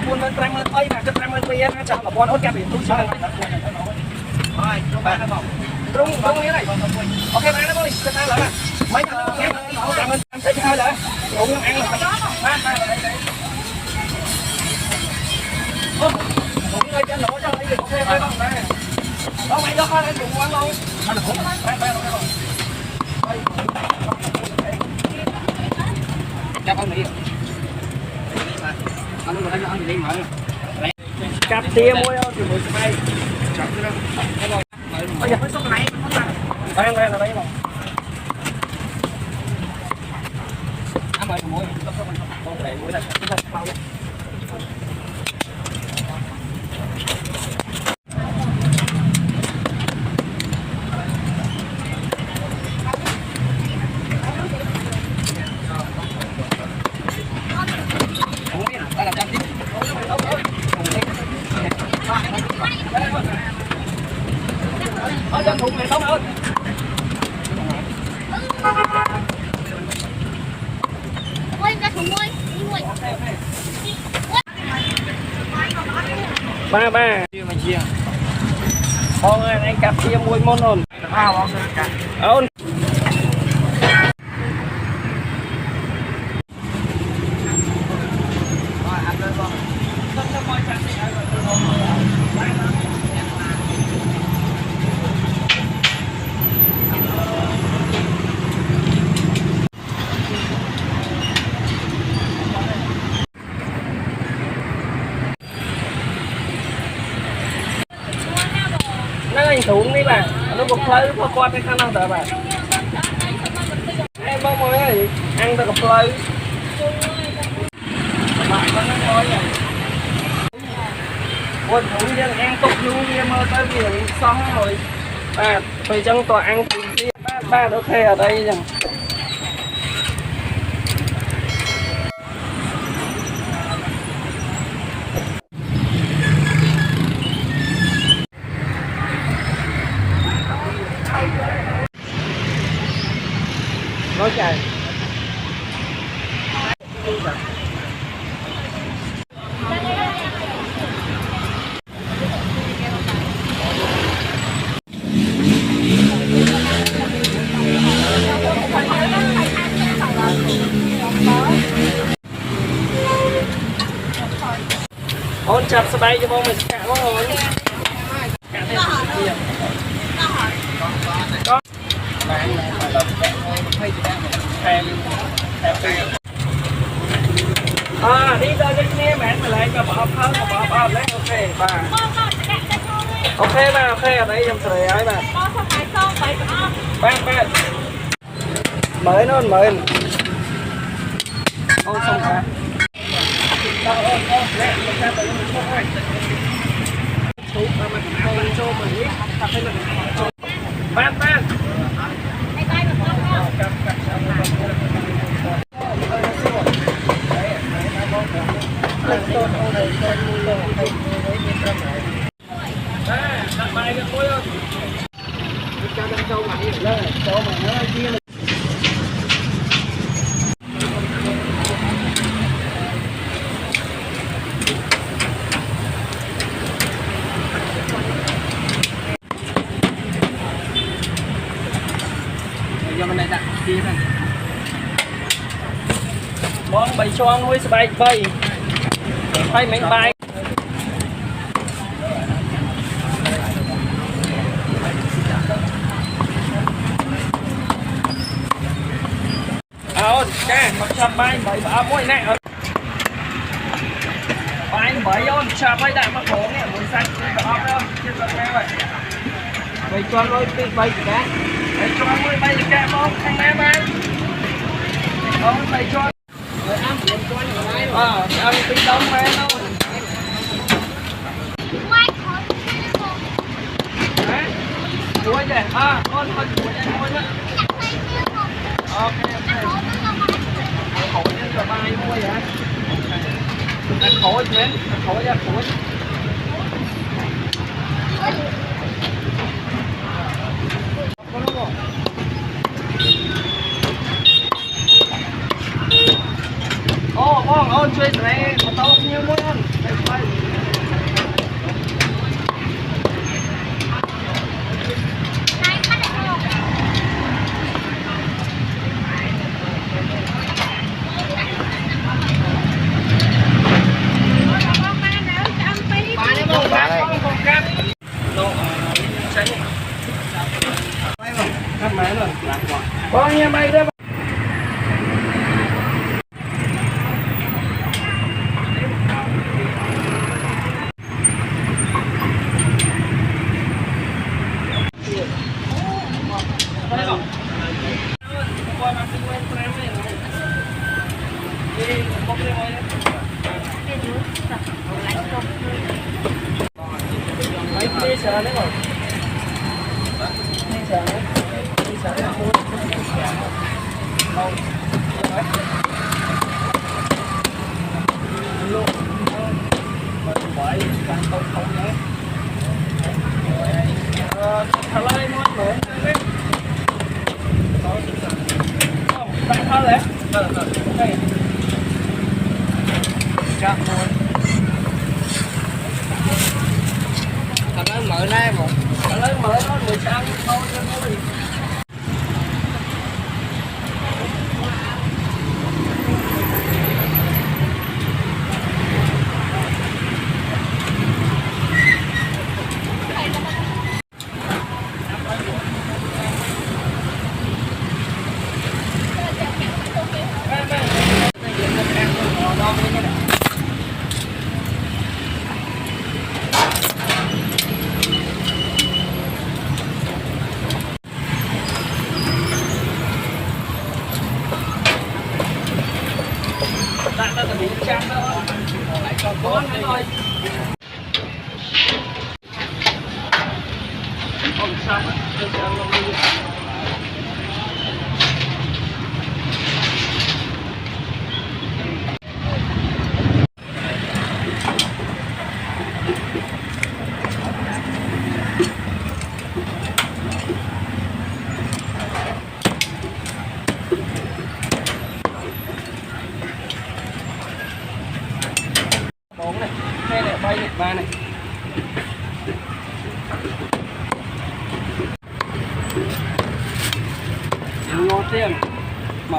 buôn bên trang bên tây mà cái trang bên tây nó chẳng là buôn ốt kẹp biển tôi chơi rồi ba nó bỏng đúng như này ok ba nó bôi cái ta lại mấy thằng em nó trang bên tây hai lại cũng ăn là ba cũng ngay trên nổ cho lấy được ok ba không đây đó mày đó lên cùng quán luôn ba nó cho con nghỉ anh đi mở cặp tia môi thì mới bay chặt cái đó bây giờ mới số này đang là đấy rồi anh mời môi không để mũi là không bao dân thùng này không ơi ôi ra thùng ơi ba chia mà chia con ơi anh cặp chia muối môn ổn ổn anh xuống đi bà nó cục phơi nó con cái khăn không sợ bà em bông ơi ăn tao cục phơi bạn con nó thôi rồi quân thủ dân ăn cục luôn em ơi tới biển xong rồi bà phải chân tòa ăn gì ba đỡ khe ở đây rằng nói trời ôn chặt sờ bay cho bông mình cả bông rồi cả thêm tiền có bạn đi ra đây nghe bạn mà lại cho bỏ phơi bỏ lấy ok bà ok bà ok ở đây trong trời ấy bà ba mới nó mới ôi xong cả ban bài cái khối không cho đang sâu mà đi lên chỗ mà nó chia giờ bên này đặt chia này món bày xoan với bay bay mấy bài cái 137 bả mỗi này bài bởi vô chả phải đại mà khổ nè muốn xanh đó đâu chưa được nghe vậy Bây cho lôi đi bay gì cả. Bây cho lôi bay gì cả bóng thằng em ăn. Bây cho. Rồi ăn liền cho nhiều này. Ăn tí đông mà đâu. Hả? Đuổi kìa. Con đuổi cho thôi nữa. Ok. Khổ nhân là bay mua vậy. Ăn khổ chứ. Ăn khổ ra khổ. Bong chơi này mà tao như muốn ăn. Con nhà mày đây. Đi sợ đấy rồi. Đi sợ đấy. Đi sợ đấy. Đâu. Luôn. Mình phải càng không nữa. Thả lại mọi người. Bạn thả lại. Đây. Chạm luôn. Mở ra một mở nó 10 trăm thôi cho nó đi. Nó bị trăm đó, lại còn có nữa thôi. Không sao, tôi sẽ ăn luôn đi. Này, đây này, bay Nhật Bản này. Ngon tiền. Mà.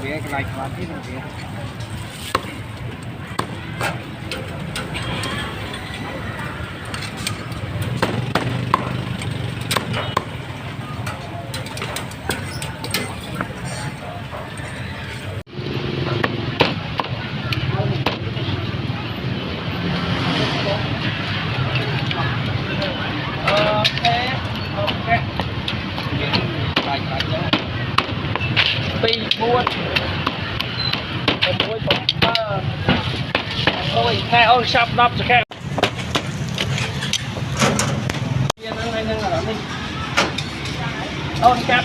Cái này quá thích rồi. Buôn môi bóng môi khai ôn sắp đắp cho khai ôn cáp